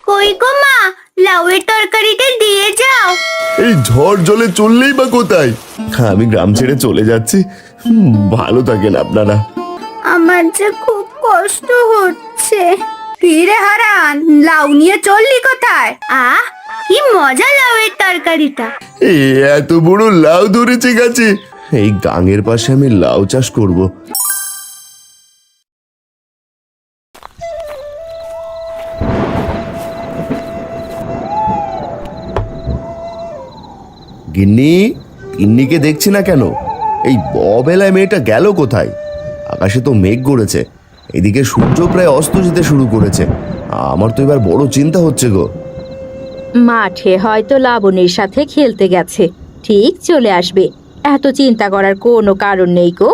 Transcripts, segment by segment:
কই গো মা, লাউয়ের তরকারিটা দিয়ে যাও। এই ঝড় জলে চললেই বা কোথায়? আমি গ্রাম ছেড়ে চলে যাচ্ছি। ভালো থাকেন আপনারা। আমার যে খুব কষ্ট হচ্ছে। কি রে হারান, লাউ নিয়ে চললি কোথায়? আহ, কি মজা লাউয়ের তরকারিটা। এত বড় লাউ ধরেছে গাছে। এই গাঙের পাশে আমি লাউ চাষ করব। গিন্নি, গিন্নিকে দেখছি না কেন? এই অবেলায় মেয়েটা গেল কোথায়? আকাশে তো মেঘ গড়েছে, এদিকে সূর্য প্রায় অস্ত যেতে শুরু করেছে। আমার তো এবার বড় চিন্তা হচ্ছে গো। মাঠে হয়তো লাবণীর সাথে খেলতে গেছে, ঠিক চলে আসবে। এত চিন্তা করার কোনো কারণ নেই গো।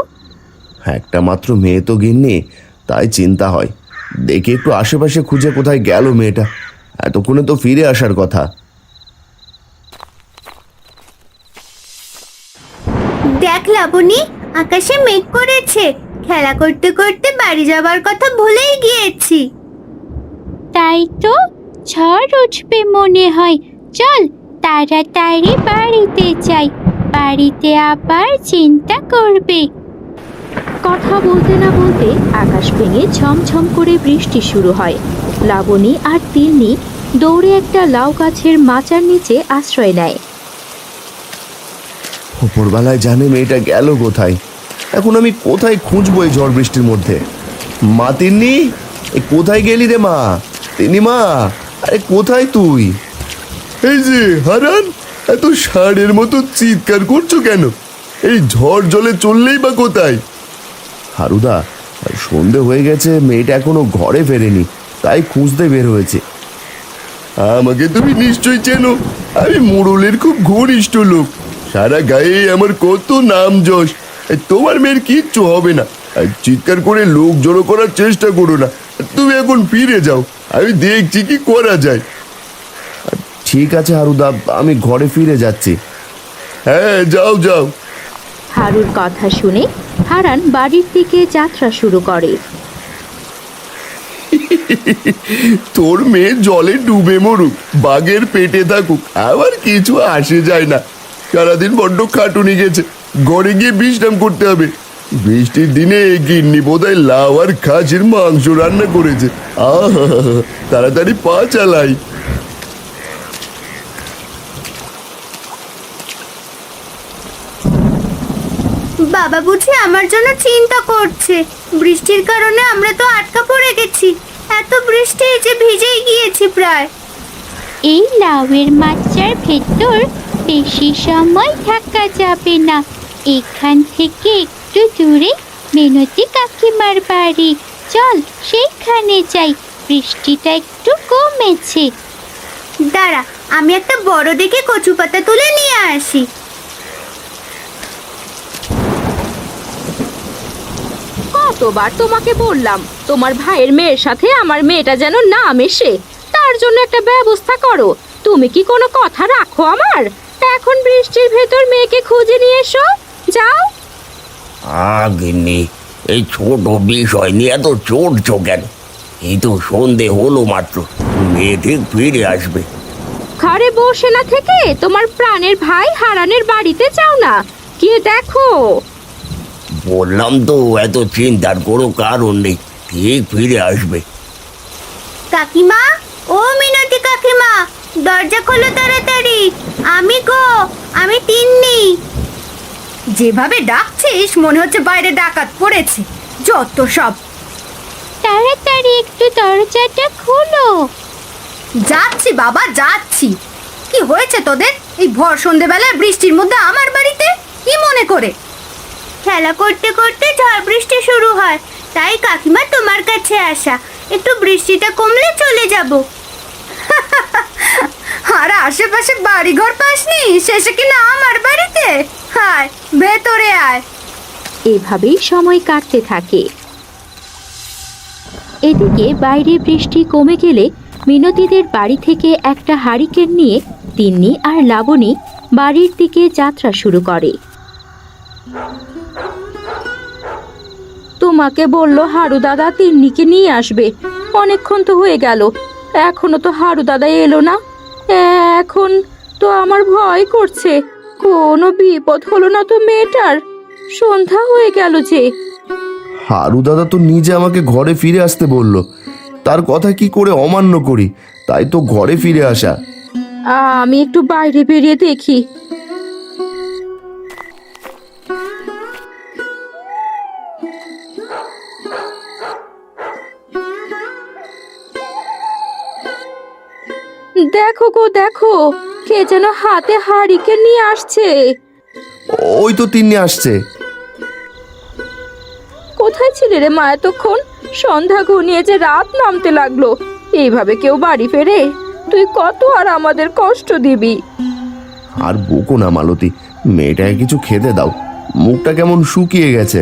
একটা মাত্র মেয়ে তো গিন্নি, তাই চিন্তা হয়। দেখে একটু আশেপাশে খুঁজে কোথায় গেল মেয়েটা। এতক্ষণে তো ফিরে আসার কথা। দেখ লাবণী, আকাশে মেঘ করেছে। খেলা করতে করতে বাড়ি যাবার কথা ভুলেই গিয়েছি। তাই তো, ঝড় উঠবে মনে হয়। চল তাড়াতাড়ি বাড়িতে যাই, বাড়িতে আবার চিন্তা করবে। কথা বলতে না বলতে আকাশ ভেঙে ঝমঝম করে বৃষ্টি শুরু হয়। লাবণী আর তিন্নি দৌড়ে একটা লাউ গাছের মাচার নিচে আশ্রয় নেয়। ওপরবেলায় জানে মেয়েটা গেল কোথায়। এখন আমি কোথায় খুঁজবো এই ঝড় বৃষ্টির মধ্যে? মা তিন্নি, কোথায় গেলি রে মা? তিন্নি মা, আরে কোথায় তুই? এই যে হারান, এত ষাঁড়ের মতো চিৎকার করছো কেন? এই ঝড় জলে চললেই বা কোথায়? হারুদা, সন্ধে হয়ে গেছে, মেয়েটা এখনো ঘরে ফেরেনি, তাই খুঁজতে বের হয়েছে। আমাকে তুমি নিশ্চয়ই চেনো, আমি মোড়লের খুব ঘনিষ্ঠ লোক। সারা গায়ে আমার কত নাম যশ। তোমার মেয়ের কিচ্ছু হবে না। চিৎকার করে লোক জড়ো করার চেষ্টা করো না। তুমি এখন ফিরে যাও, আমি দেখছি কি করা যায়। ঠিক আছে হারুদা, আমি ঘরে ফিরে যাচ্ছি। হ্যাঁ, যাও যাও। হারুর কথা শুনে হারান বাড়ির দিকে যাত্রা শুরু করে। তোর মেয়ে জলে ডুবে মরুক, বাঘের পেটে থাকুক, আবার কিছু আসে যায় না। সারাদিন বড্ড খাটুনি গেছে, ঘরে গিয়ে বিশ্রাম করতে হবে। বৃষ্টির দিনে গিন্নি বোধহয় লাউ আর খাসির মাংস রান্না করেছে। আহা, তাড়াতাড়ি পা চালাই। বাবা বুঝি আমার জন্য চিন্তা করছে। বৃষ্টির কারণে আমরা তো আটকা পড়ে গেছি। এত বৃষ্টি যে ভিজেই গিয়েছি প্রায়। এই লাউয়ের মাচার ভেতর বেশি সময় থাকা যাবে না। এখান থেকে একটু দূরে মিনতি কাকিমার বাড়ি, চল সেইখানে যাই। বৃষ্টিটা একটু কমেছে। দাঁড়া, আমি একটা বড় দেখে কচু পাতা তুলে নিয়ে আসি। কতবার তোমাকে বললাম তোমার ভাইয়ের মেয়ের সাথে আমার মেয়েটা যেন না মেশে, তার জন্য একটা ব্যবস্থা করো। তুমি কি কোনো কথা রাখো আমার? এখন বৃষ্টির ভেতর মেয়েকে খুঁজে নিয়ে এসো, যাও। গিন্নি, এই ছোট বিষয় নিয়ে এত চড়ছো কেন? এই তো সন্ধে হলো মাত্র, মেয়ে ঠিক ফিরে আসবে। ঘরে বসে না থেকে তোমার প্রাণের ভাই হারানের বাড়িতে যাও না, গিয়ে দেখো। বললাম তো, এত চিন্তার কোনো কারণ নেই, ঠিক ফিরে আসবে। কাকিমা, ও মিনতি কাকিমা, দরজা খোলো তাড়াতাড়ি। আমি গো, আমি তিন্নি। যেভাবে ডাকছিস মনে হচ্ছে বাইরে ডাকাত পড়েছে। যত সব। তাড়াতাড়ি একটু দরজাটা খোলো। যাচ্ছি বাবা, যাচ্ছি। কি হয়েছে তোদের এই ভর সন্ধেবেলায় বৃষ্টির মধ্যে আমার বাড়িতে? কি মনে করে? খেলা করতে করতে ঝড় বৃষ্টি শুরু হয়, তাই কাকিমা তোমার কাছে আসা। একটু বৃষ্টিটা কমলে চলে যাব। আর আশেপাশে বাড়িঘর পাসনি, শেষে কিনা আমার বাড়িতে? হায়, ভেতরে আয়। এভাবেই সময় কাটতে থাকে। এদিকে বাইরে বৃষ্টি কমে গেলে মিনতিদের বাড়ি থেকে একটা হারিকেন নিয়ে তিন্নি আর লাবণী বাড়ির দিকে যাত্রা শুরু করে। তোমাকে বলল হারু দাদা তিন্নিকে নিয়ে আসবে, অনেকক্ষণ তো হয়ে গেল, এখনো তো হারু দাদা এলো না। এখন তো আমার ভয় করছে, কোনো বিপদ হলো না তো মেয়েটার? সন্ধ্যা হয়ে গেল যে। হারু দাদা তো নিজে আমাকে ঘরে ফিরে আসতে বলল, তার কথা কি করে অমান্য করি? তাই তো ঘরে ফিরে আসা। আমি একটু বাইরে বেরিয়ে দেখি। দেখো গো দেখো, কে যেন হাতে হাঁড়িকে নিয়ে আসছে। ওই তো তিন্নি আসছে। কোথায় ছিলে রে মা এতক্ষণ? সন্ধ্যা ঘনিয়ে যে রাত নামতে লাগলো, এইভাবে কেউ বাড়ি ফেরে? তুই কত আর আমাদের কষ্ট দিবি। আর বকো না মালতী, মেয়েটাকে কিছু খেতে দাও, মুখটা কেমন শুকিয়ে গেছে।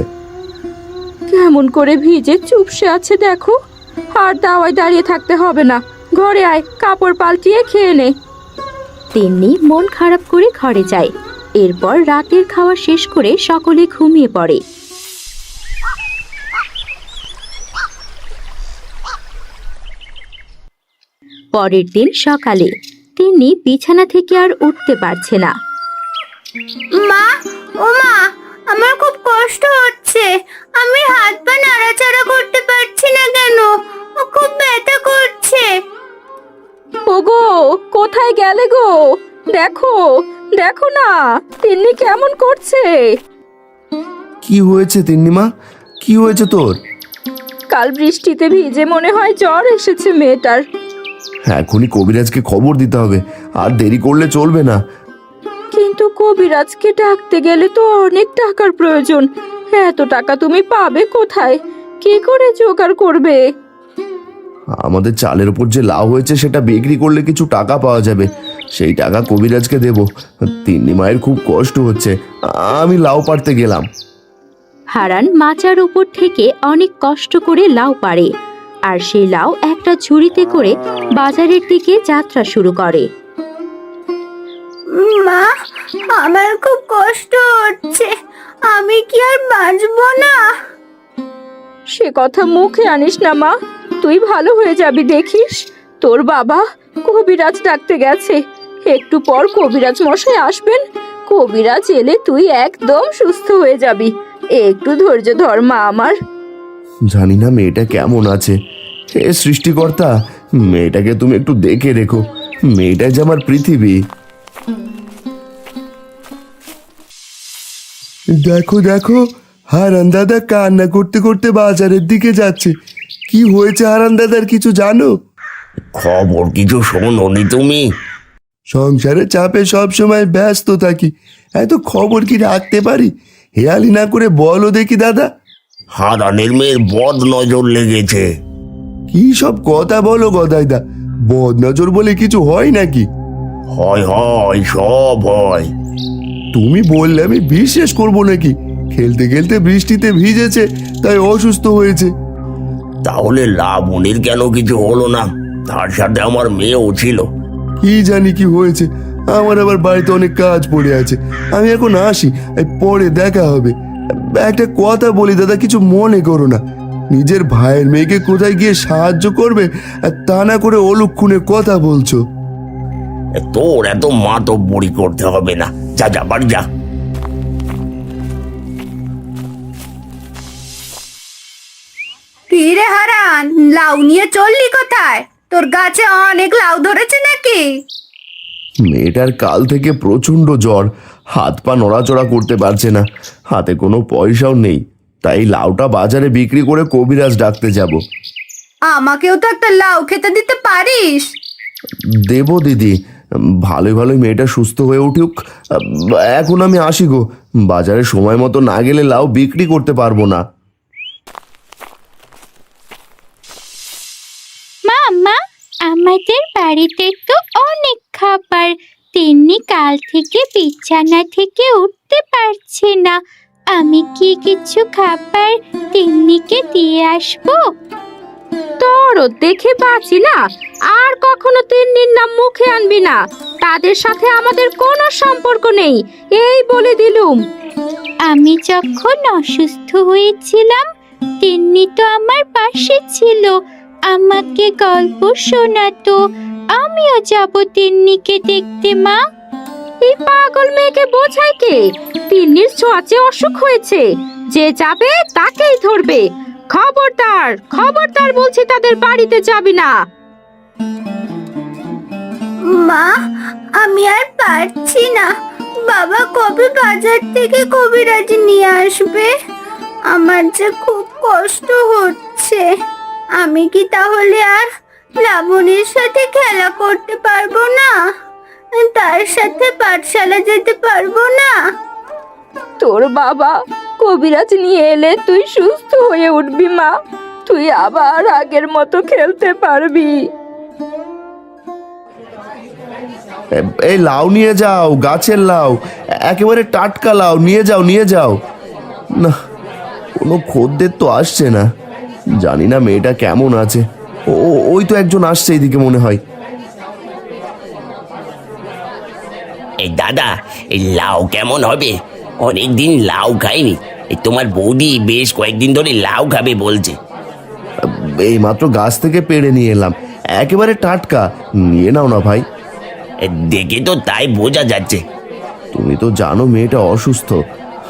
কেমন করে ভিজে চুপসে আছে দেখো। আর দাওয়ায় দাঁড়িয়ে থাকতে হবে না, ঘরে আয়, কাপড় পাল্টিয়ে খেয়ে নে। তিন্নি মন খারাপ করে ঘরে যায়। এরপর রাতের খাওয়া শেষ করে সকলে ঘুমিয়ে পড়ে। পরের দিন সকালে তিন্নি বিছানা থেকে আর উঠতে পারছে না। মা, ও মা, আমার খুব কষ্ট হচ্ছে। আমি হাত পা নাড়াচাড়া করতে পারছি না কেন? ও খুব ব্যথা করছে। ওগো, কোথায় গেলে গো? দেখো দেখো না, তিন্নি কেমন করছে। কি হয়েছে তিন্নিমা, কি হয়েছে তোর? কাল বৃষ্টিতে ভিজে মনে হয় জ্বর এসেছে মেয়েটার। এখনই কবিরাজকে খবর দিতে হবে, আর দেরি করলে চলবে না। কিন্তু কবিরাজকে ডাকতে গেলে তো অনেক টাকার প্রয়োজন। এত টাকা তুমি পাবে কোথায়? কি করে জোগাড় করবে? আমাদের চালের উপর যে লাউ হয়েছে সেটা বিক্রি করলে কিছু টাকা পাওয়া যাবে, সেই টাকা কবিরাজকে দেব। তিন্নি মায়ের খুব কষ্ট হচ্ছে, আমি লাউ পাড়তে গেলাম। হারান মাচার উপর থেকে অনেক কষ্ট করে লাউ পাড়ে, আর সেই লাউ একটা ঝুড়িতে করে বাজারের দিকে যাত্রা শুরু করে। মা, আমার খুব কষ্ট হচ্ছে। আমি কি আর বাঁচবো না? সে কথা মুখে আনিস না মা, তুই ভালো হয়ে যাবি দেখিস। তোর বাবা কবিরাজ ডাকতে গেছে, একটু পর কবিরাজ মশাই আসবেন। কবিরাজ এলে তুই একদম সুস্থ হয়ে যাবি। একটু ধৈর্য ধর মা আমার। জানি না মেয়েটা কেমন আছে। হে সৃষ্টিকর্তা, মেয়েটাকে তুমি একটু দেখে রেখো, মেয়েটাই যে আমার পৃথিবী। দেখো দেখো, হারান দাদা কান্না করতে করতে বাজারের দিকে যাচ্ছে। কি হয়েছে হারান দাদার, কিছু জানো? খবর কিছু শোনোনি তুমি? সংসারে চাপে সব সময় ব্যস্ত থাকি, এত খবর কি রাখতে পারি? হেয়ালি না করে বলো দেখি দাদা। হারানের মেয়ের বদ নজর লেগেছে। কি সব কথা বলো গদাইদা, বদনজর বলে কিছু হয় নাকি? হয় হয়, সব হয়। তুমি বললে আমি বিশ্বাস করবো নাকি? খেলতে খেলতে বৃষ্টিতে ভিজেছে, তাই অসুস্থ হয়েছে। তাহলে লাবণীর কেন কিছু হলো না? তার সাথে আমার মেয়েও ছিল। কি জানি কি হয়েছে, আমার আবার বাড়িতে অনেক কাজ পড়ে আছে। আমি এখন আসি, এই পরে দেখা হবে। একটা কথা বলি দাদা, কিছু মনে করো না। নিজের ভাইয়ের মেয়েকে কোথায় গিয়ে সাহায্য করবে, আর তা না করে অলক্ষণে কথা বলছো। তোর এত মাতব্বরি করতে হবে না, যা যা বাড়ি যা। কি রে হারান, লাউ নিয়ে চললি কোথায়? তোর গাছে অনেক লাউ ধরেছে নাকি? মেয়েটার কাল থেকে প্রচন্ড জ্বর, হাত পা নড়াচড়া করতে পারছে না, হাতে কোনো পয়সাও নেই। তাই লাউটা বাজারে বিক্রি করে কবিরাজ ডাকতে যাব। আমাকেও তো একটা লাউ খেতে দিতে পারিস। দেব দিদি, ভালোই ভালোই মেয়েটা সুস্থ হয়ে উঠুক। এখন আমি আসি গো, বাজারে সময় মতো না গেলে লাউ বিক্রি করতে পারবো না। মামা, আমাদের বাড়িতে তো অনেক খাবার। তিন্নি কাল থেকে বিছানা থেকে উঠতে পারছে না। আমি কি কিছু খাবার তিন্নিকে দিয়ে আসবো? তোর দেখে বাঁচি না, আর কখনো তিন্নির নাম মুখে আনবি না। তাদের সাথে আমাদের কোনো সম্পর্ক নেই, এই বলে দিলুম। আমি যখন অসুস্থ হয়েছিলাম, তিন্নি তো আমার পাশে ছিল। আমাকে গল্প শোনাতো। আমিও যাব তিন্নিকে দেখতে মা। এই পাগল মেয়েকে বোঝায় কে? তিন্নির ছোঁয়াচে অসুখ হয়েছে, যে যাবে তাকেই ধরবে। খবরদার, খবরদার বলছি, তাদের বাড়িতে যাবি না। মা, আমি আর পারছি না। বাবা কবে বাজার থেকে কবিরাজ নিয়ে আসবে? আমার যে খুব কষ্ট হচ্ছে। আমি কি তাহলে আর লাবণীর সাথে খেলা করতে পারবো না? তার সাথে পাঠশালা যেতে পারবো না? তোর বাবা কবিরাজ নিয়ে এলে তুই সুস্থ হয়ে উঠবি মা। তুই আবার আগের মতো খেলতে পারবি। এই লাউ নিয়ে যাও, গাছের লাউ, একেবারে টাটকা লাউ নিয়ে যাও, নিয়ে যাও। না, কোনো খদ্দের তো আসছে না। জানি না মেয়েটা কেমন আছে। ওই তো একজন আসছে এইদিকে মনে হয়। এই দাদা, এই লাউ কেমন হবে? অনেকদিন লাউ খাইনি। এই তোমার বৌদি বেশ কয়েকদিন ধরে লাউ খাবে বলছে। এই মাত্র গাছ থেকে পেড়ে নিয়ে এলাম, একেবারে টাটকা। নিয়ে নাও না ভাই। দেখে তো তাই বোঝা যাচ্ছে। তুমি তো জানো মেয়েটা অসুস্থ,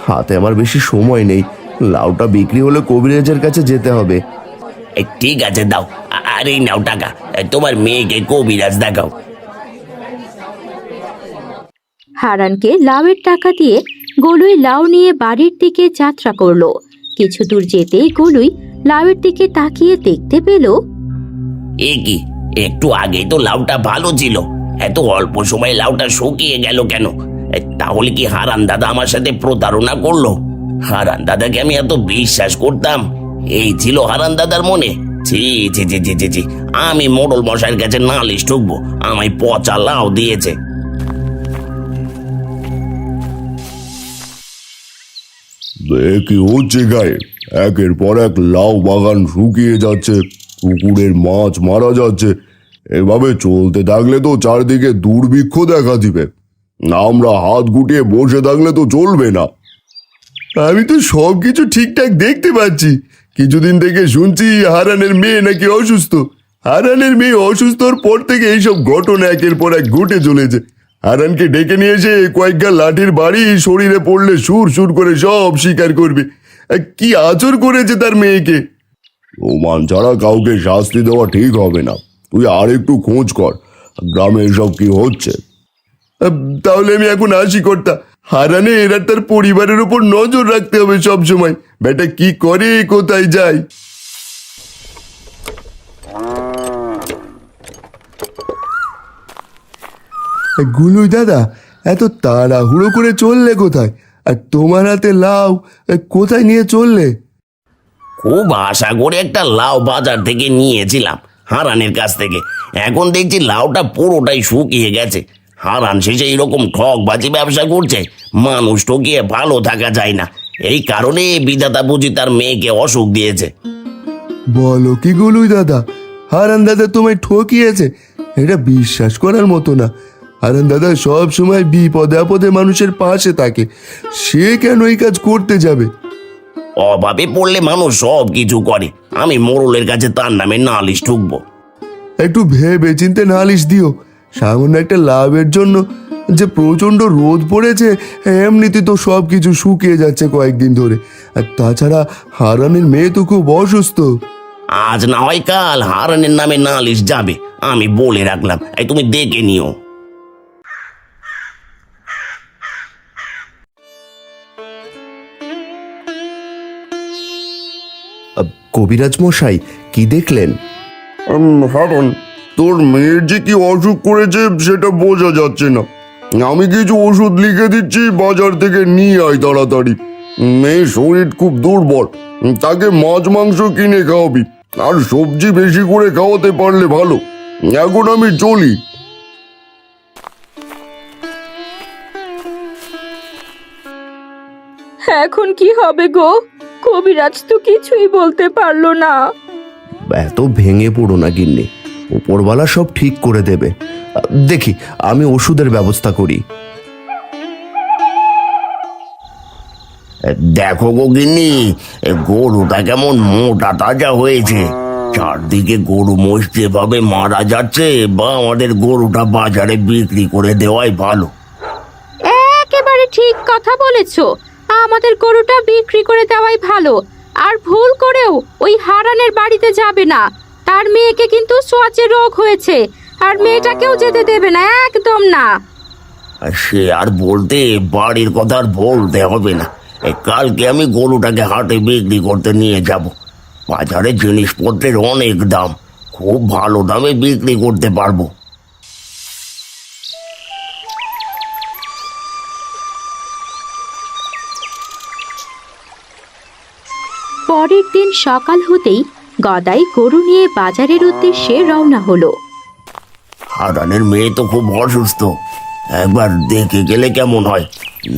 হাতে আমার বেশি সময় নেই। লাউটা বিক্রি হলে কবিরাজের কাছে যেতে হবে। ঠিক আছে, দাও। আর এই নাও টাকা, তোমার মেয়েকে কবিরাজ দেখাও। হারানকে লাউয়ের টাকা দিয়ে গোলুই লাউ নিয়ে বাড়ির দিকে যাত্রা করলো। কিছু দূর যেতেই গোলুই লাউয়ের দিকে তাকিয়ে দেখতে পেল, এ কি, একটু আগেই তো লাউটা ভালো ছিল, এত অল্প সময়ে লাউটা শুকিয়ে গেল কেন? তাহলে কি হারান দাদা আমার সাথে প্রতারণা করলো? হারান দাদাকে আমি এত বিশ্বাস করতাম, এই ছিল হারান দাদার মনে? ছি ছি ছি ছি ছি ছি, আমি মোড়ল মশাইয়ের কাছে নালিশ ঠুকবো, আমায় পচা লাউ দিয়েছে। কি হচ্ছে গায়ে? একের পর এক লাউ বাগান শুকিয়ে যাচ্ছে, পুকুরের মাছ মারা যাচ্ছে। এভাবে চলতে থাকলে তো চারদিকে দুর্ভিক্ষ দেখা দিবে। আমরা হাত গুটিয়ে বসে থাকলে তো চলবে না। আমি তো সব কিছু ঠিকঠাক দেখতে পাচ্ছি। কিছুদিন থেকে শুনছি হারানের মেয়ে নাকি অসুস্থ। হারানের মেয়ে অসুস্থর পর থেকে এইসব ঘটনা একের পর এক ঘটে চলেছে। হারানকে ডেকে নিয়ে এসে কয়েক গা লাঠির বাড়ি শরীরে পড়লে সুর সুর করে সব স্বীকার করবে। কি আচর করেছে তার মেয়েকে। প্রমাণ ছাড়া কাউকে শাস্তি দেওয়া ঠিক হবে না। তুই আর একটু খোঁজ কর, গ্রামে এসব কি হচ্ছে। তাহলে আমি এখন আসি কর্তা। হারানে এরা তার পরিবারের উপর নজর রাখতে হবে সব সময়। বেটা কি করে, কোথায় যায়। গুলুই দাদা, এত তাড়াহুড়ো করে চললে কোথায়? আর তোমার হাতে লাউ কোথায় নিয়ে চললে? খুব আশা করে একটা লাউ বাজার থেকে নিয়েছিলাম হারানের কাছ থেকে। এখন দেখছি লাউটা পুরোটাই শুকিয়ে গেছে। হারান শেষে এইরকম ঠকবাজি ব্যবসা করছে। মানুষ ঠকিয়ে ভালো থাকা যায় না, এই কারণে বিধাতা বুঝি তার মেয়েকে অসুখ দিয়েছে। বলো কি গুলুই দাদা, হারান দাদা তোমায় ঠকিয়েছে? এটা বিশ্বাস করার মতো না। হারান দাদা সব সময় বিপদে আপদে মানুষের পাশে থাকে, সে কেন এই কাজ করতে যাবে? অভাবে পড়লে মানুষ সব কিছু করে। আমি মোড়লের কাছে তার নামে নালিশ ঠুকবো। একটু ভেবে চিন্তে নালিশ দিও। সামান্য একটা লাভের জন্য যে প্রচন্ড রোদ পড়েছে, এমনিতে তো সব কিছু শুকিয়ে যাচ্ছে কয়েকদিন ধরে। আর তাছাড়া হারানের মেয়ে তো খুব অসুস্থ। আজ না হয় কাল হারানের নামে নালিশ যাবে, আমি বলে রাখলাম। এই তুমি দেখে নিও। কবিরাজ মশাই, কি দেখলেন? হারান, তোর মেয়ের যে কি অসুখ করেছে সেটা বোঝা যাচ্ছে না। আমি কিছু ওষুধ লিখে দিচ্ছি, বাজার থেকে নিয়ে আয় তাড়াতাড়ি। মেয়ের শরীর খুব দুর্বল, তাকে মাছ মাংস কিনে খাওয়াবি, আর সবজি বেশি করে খাওয়াতে পারলে ভালো। এখন আমি চলি। এখন কি হবে গো? কবিরাজ তো কিছুই বলতে পারলো না। এত ভেঙে পড়ো না গিন্নি, উপরওয়ালা সব ঠিক করে দেবে। দেখি আমি ওষুধের ব্যবস্থা করি। দেখো গো গিন্নি, গরুটা কেমন মোটা তাজা হয়েছে। চারদিকে গরু মোষ যেভাবে মারা যাচ্ছে, বা আমাদের গরুটা বাজারে বিক্রি করে দেওয়াই ভালো। একেবারে ঠিক কথা বলেছো। আমাদের গরুটা বিক্রি করে দেওয়াই ভালো। আর ভুল করেও ওই হারানের বাড়িতে যাবে না। তার মেয়েকে কিন্তু সোয়াচে রোগ হয়েছে, আর মেয়েটাকেও যেতে দেবে না, একদম না। আর সে আর বলতে, বাড়ির কথা আর বলতে হবে না। কালকে আমি গরুটাকে হাটে বিক্রি করতে নিয়ে যাব। বাজারে জিনিসপত্রের অনেক দাম, খুব ভালো দামে বিক্রি করতে পারবো। পরের দিন সকাল হতেই গদাই গরু নিয়ে বাজারের উদ্দেশ্যে রওনা হলো। হারানের মেয়ে তো খুব অসুস্থ, একবার দেখে গেলে কেমন হয়?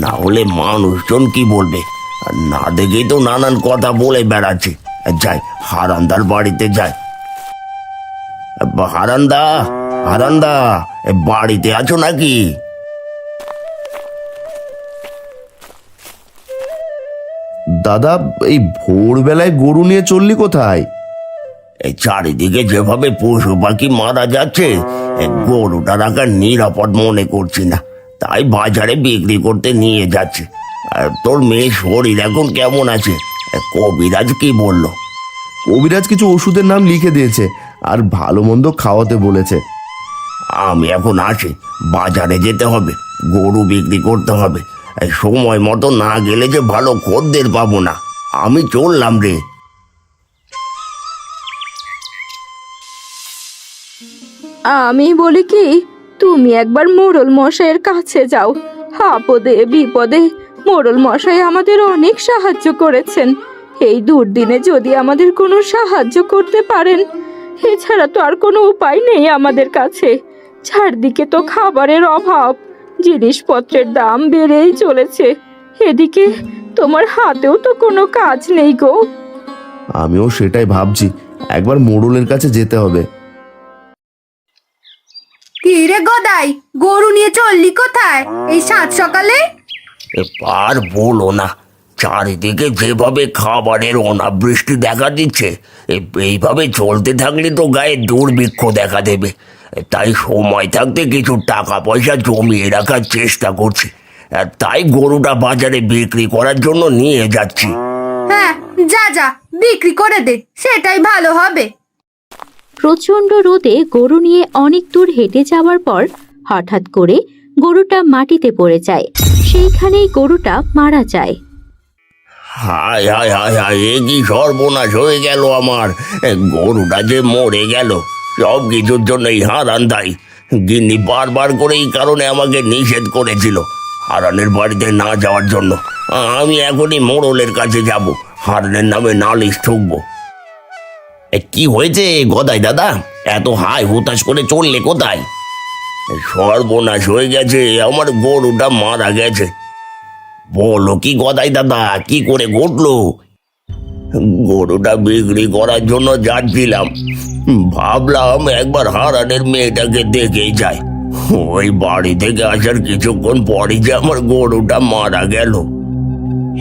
না হলে মানুষজন কি বলবে? আর না দেখেই তো নানান কথা বলে বেড়াচ্ছে। যাই, হারান্দার বাড়িতে যাই। হারান্দা, হারান্দা, বাড়িতে আছো নাকি? দাদা, এই ভোরবেলায় গরু নিয়ে চললি কোথায়? এই চারিদিকে যেভাবে পশু পাখি মারা যাচ্ছে, গরুটা রাখার নিরাপদ মনে করছি না, তাই বাজারে বিক্রি করতে নিয়ে যাচ্ছে। আর তোর মেয়ের শরীর এখন কেমন আছে? কবিরাজ কি বললো? কবিরাজ কিছু ওষুধের নাম লিখে দিয়েছে, আর ভালো মন্দ খাওয়াতে বলেছে। আমি এখন আসি, বাজারে যেতে হবে, গরু বিক্রি করতে হবে। এই সময় মতো না গেলে যে ভালো খদ্দের পাবো না। আমি চললাম রে। আমি বলি কি, তুমি একবার মোড়ল মশাইয়ের কাছে যাও। আপদে বিপদে মোড়ল মশাই আমাদের অনেক সাহায্য করেছেন। এই দুর্দিনে যদি আমাদের কোনো সাহায্য করতে পারেন, এছাড়া তো আর কোনো উপায় নেই আমাদের কাছে। চারদিকে তো খাবারের অভাব, জিনিসপত্রের দাম বেড়েই চলেছে। এদিকে তোমার হাতেও তো কোনো কাজ নেই গো। আমিও সেটাই ভাবছি, একবার মোড়লের কাছে যেতে হবে। কি রে গদাই, গরু নিয়ে চললি কোথায় এই সাত সকালে? আর বলো না, চারিদিকে যেভাবে খাবারের অনাবৃষ্টি দেখা দিচ্ছে, এইভাবে চলতে থাকলে তো গায়ে দুর্ভিক্ষ দেখা দেবে। তাই সময় থাকতে কিছু টাকা পয়সা জমিয়ে রাখার চেষ্টা করছি। আর তাই গরুটা বাজারে বিক্রি করার জন্য নিয়ে যাচ্ছি। হ্যাঁ, যা যা, বিক্রি করে দে, সেটাই ভালো হবে। প্রচণ্ড রোদে গরু নিয়ে অনেক দূর হেঁটে যাওয়ার পর হঠাৎ করে গরুটা মাটিতে পড়ে যায়। সেইখানেই গরুটা মারা যায়। হায় হায় হায় হায়, এ কি সর্বনাশ হয়ে গেল আমার! গরুটা যে মরে গেল, সব কিছুর জন্য এই হারান দায়ী। গিন্নি বারবার করে এই কারণে আমাকে নিষেধ করেছিল হারানের বাড়িতে না যাওয়ার জন্য। আমি এখনই মোড়লের কাছে যাব, হারানের নামে নালিশ ঠুকবো। কি হয়েছে গদাই দাদা, এত হাই হুতাশ করে চললে কোথায়? সর্বনাশ হয়ে গেছে, আমার গরুটা মারা গেছে। বলো কি গদাই দাদা, কি করে ঘটলো? গরুটা বিক্রি করার জন্য যাচ্ছিলাম, ভাবলাম একবার হারানের মেয়েটাকে দেখেই যাই। ওই বাড়ি থেকে আসার কিছুক্ষণ পরই যে আমার গরুটা মারা গেল।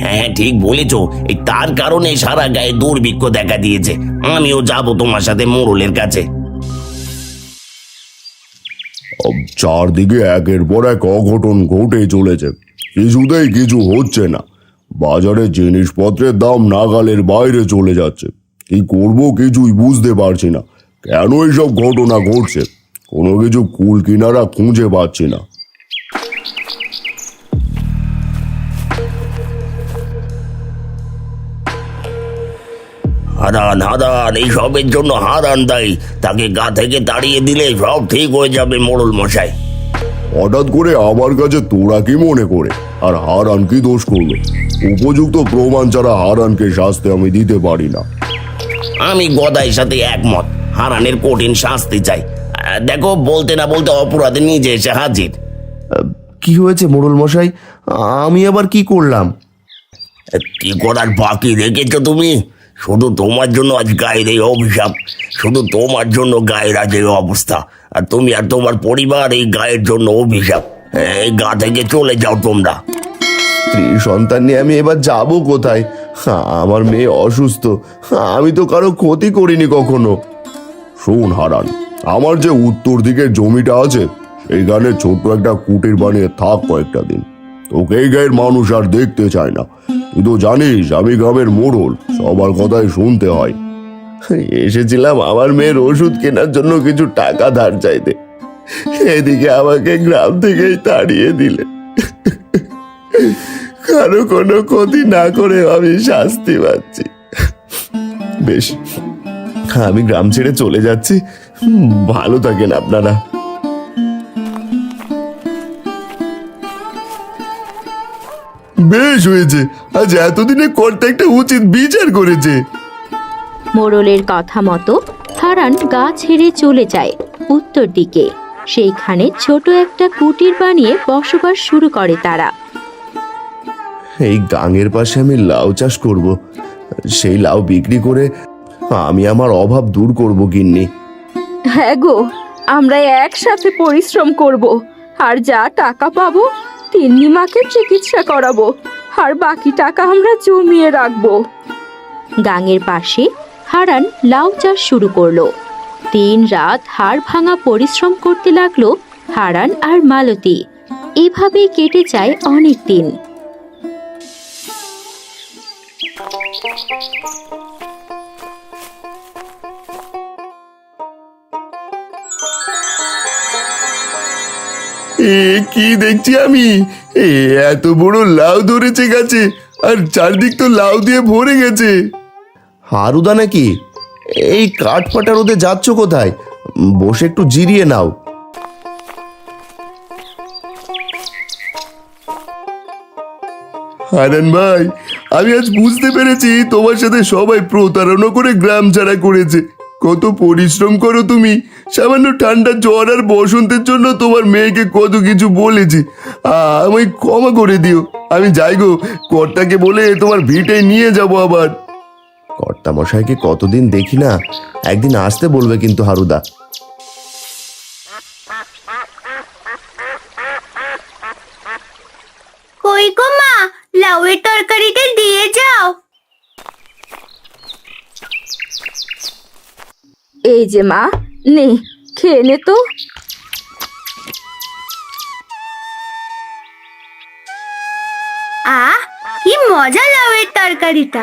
হ্যাঁ, ঠিক বলেছ, এই তার কারণে সারা গায়ে দুর্ভিক্ষ দেখা দিয়েছে। আমিও যাব তোমার সাথে মোড়লের কাছে। চারদিকে একের পর এক অঘটন ঘটে চলেছে, কিছুতেই কিছু হচ্ছে না। বাজারে জিনিসপত্রের দাম নাগালের বাইরে চলে যাচ্ছে। কি করব কিছুই বুঝতে পারছি না। কেন এইসব ঘটনা ঘটছে, কোনো কিছু কুল কিনারা খুঁজে পাচ্ছি না। হারান, হারান, এই সবের জন্য হারান দায়ী। তাকে গা থেকে তাড়িয়ে দিলে সব ঠিক হয়ে যাবে মোড়ল মশাই। হঠাৎ করে আমার কাছে তোরা কি মনে করে? আর হারান কি দোষ করলো? উপযুক্ত প্রমাণ ছাড়া হারানকে শাস্তি আমি দিতে পারি না। আমি গদাইয়ের সাথে একমত, হারানের কঠিন শাস্তি চাই। দেখো, বলতে না বলতে অপরাধে নিজে এসে হাজির। কি হয়েছে মোড়ল মশাই? আমি আবার কি করলাম? কি করার বাকি রেখেছো তুমি? শুধু তোমার জন্য আজ গায়ের এই অভিশাপ, শুধু তোমার জন্য গায়ের আজ এই অবস্থা। আর তুমি আর তোমার পরিবার এই গায়ের জন্য অভিশাপ। এই গা থেকে চলে যাও তোমরা। স্ত্রী সন্তান নিয়ে আমি এবার যাব কোথায়? আমার মেয়ে অসুস্থ, আমি তো কারো ক্ষতি করিনি কখনো। শোন হারান, আমার যে উত্তর দিকের জমিটা আছে সেইখানে ছোট্ট একটা কুটির বানিয়ে থাক কয়েকটা দিন। তোকে এই গায়ের মানুষ আর দেখতে চায় না। তুই তো জানিস আমি গ্রামের মোড়ল, সবার কথাই শুনতে হয়। এসেছিলাম আমার মেয়ের ওষুধ কেনার জন্য কিছু টাকা ধার চাইতে, এদিকে আমাকে গ্রাম থেকেই তাড়িয়ে দিলে। কারো কোনো ক্ষতি না করে আমি শাস্তি পাচ্ছি। বেশ, আমি গ্রাম ছেড়ে চলে যাচ্ছি। ভালো থাকেন আপনারা। বেশ হয়েছে, আজ এতদিনে কর্তা একটা উচিত বিচার করেছে। মোড়লের কথা মতো হারান গা ছেড়ে চলে যায় উত্তর দিকে। সেইখানে ছোট একটা কুটির বানিয়ে বসবাস শুরু করে তারা। এই গাঙের পাশে আমি লাউ চাষ করব, সেই লাউ বিক্রি করে আমি আমার অভাব দূর করব গিন্নি। হ্যাঁ গো, আমরা একসাথে পরিশ্রম করব, আর যা টাকা পাবো তিন্নি মাকে চিকিৎসা করাবো, আর বাকি টাকা আমরা জমিয়ে রাখবো। গাঙের পাশে হারান লাউ চাষ শুরু করলো। দিন রাত হাড় ভাঙা পরিশ্রম করতে লাগলো হারান আর মালতী। এভাবেই কেটে যায় অনেক দিন। কি দেখছি আমি? এত বড় লাউ ধরেছে গাছে, আর চারদিক তো লাউ দিয়ে ভরে গেছে। হারুদা নাকি? এই কাঠ ফাটা রোদে যাচ্ছ কোথায়? বসে একটু জিরিয়ে নাও। হারান ভাই, আমি আজ বুঝতে পেরেছি তোমার সাথে সবাই প্রতারণা করে গ্রাম ছাড়া করেছে। কত পরিশ্রম করো তুমি, সামান্য ঠান্ডা জ্বর আর বসন্তের জন্য তোমার মেয়েকে কত কিছু বলেছি। আমায় ক্ষমা করে দিও। আমি যাই গো, কর্তাকে বলে তোমার ভিটে নিয়ে যাব আবার। কর্তা মশাইকে কতদিন দেখি না, একদিন আসতে বলবে কিন্তু হারুদা। কই গো মা, লাউয়ের তরকারিটা দিয়ে যাও। এই যে মা, নে খেয়ে নে তো। আহ, কি মজা লাউয়ের তরকারিটা।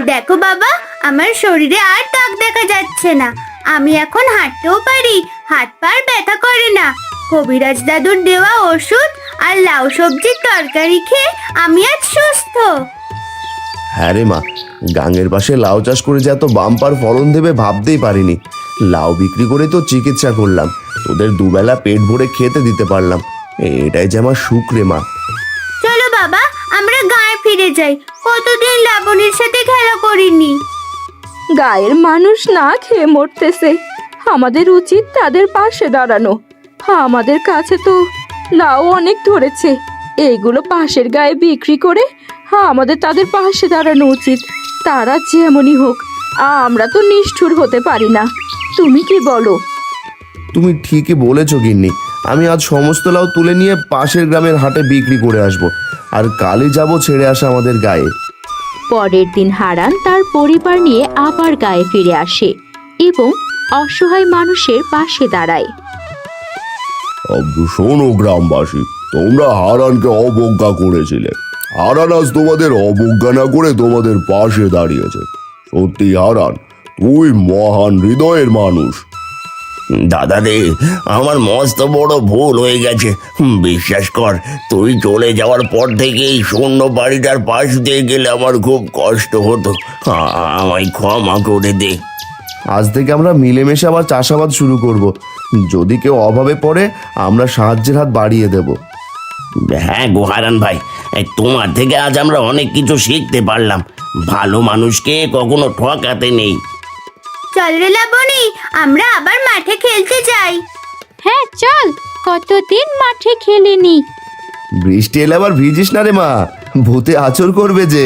দেখো বাবা, আমার শরীরে আর দাগ দেখা যাচ্ছে না। আমি এখন হাঁটতেও পারি, হাত পার ব্যথা করে না। কবিরাজ দাদুর দেওয়া ওষুধ আর লাউ সবজির তরকারি খেয়ে আমি আজ সুস্থ। হ্যাঁ রে মা, গাঙের পাশে লাউ চাষ করে যে এত বাম্পার ফলন দেবে ভাবতেই পারিনি। লাউ বিক্রি করে তো চিকিৎসা করলাম, তোদের দুবেলা পেট ভরে খেতে দিতে পারলাম। এটাই যে আমার সুখ রে মা। চলো বাবা, আমরা গায়ে ফিরে যাই। কতদিন লাবণীর সাথে খেলা করিনি। গায়ের মানুষ না খেয়ে মরতেছে, আমাদের উচিত তাদের পাশে দাঁড়ানো। আমাদের কাছে তো লাউ অনেক ধরেছে, এইগুলো পাশের গায়ে বিক্রি করে আমাদের তাদের পাশে দাঁড়ানো উচিত। তারা যেমনই হোক, আমরা তো নিষ্ঠুর হতে পারি না। তুমি কি বলো? তুমি ঠিকই বলেছো গিন্নি। আমি আজ সমস্ত লাউ তুলে নিয়ে পাশের গ্রামের হাটে বিক্রি করে আসব, আর কালই যাব ছেড়ে আসা আমাদের গায়ে। পরের দিন হারান তার পরিবার নিয়ে আবার গায়ে ফিরে আসে এবং অসহায় মানুষের পাশে দাঁড়ায়। শোনো গ্রামবাসী, তোমরা হারানকে অবজ্ঞা করেছিলে। হারান আজ তোমাদের অবজ্ঞা না করে তোমাদের পাশে দাঁড়িয়েছে। সত্যি হারান, তুই মহান হৃদয়ের মানুষ। দাদা রে, আমার মস্ত বড় ভুল হয়ে গেছে। বিশ্বাস কর, তুই চলে যাওয়ার পর থেকে এই শূন্য বাড়িটার পাশ দিয়ে গেলে আমার খুব কষ্ট হতো। আমায় ক্ষমা করে দে। আজ থেকে আমরা মিলেমিশে আবার চাষাবাদ শুরু করব। যদি কেউ অভাবে পড়ে আমরা সাহায্যের হাত বাড়িয়ে দেব। হ্যাঁ গো হারান ভাই, তোমার থেকে আজ আমরা অনেক কিছু শিখতে পারলাম। ভালো মানুষকে কখনো ঠকাতে নেই। চল রে লাবণী, আমরা আবার মাঠে খেলতে যাই। হ্যাঁ চল, কতদিন মাঠে খেলিনি। বৃষ্টি এলে আবার ভিজিস না রে মা, ভূতে আঁচড় করবে যে।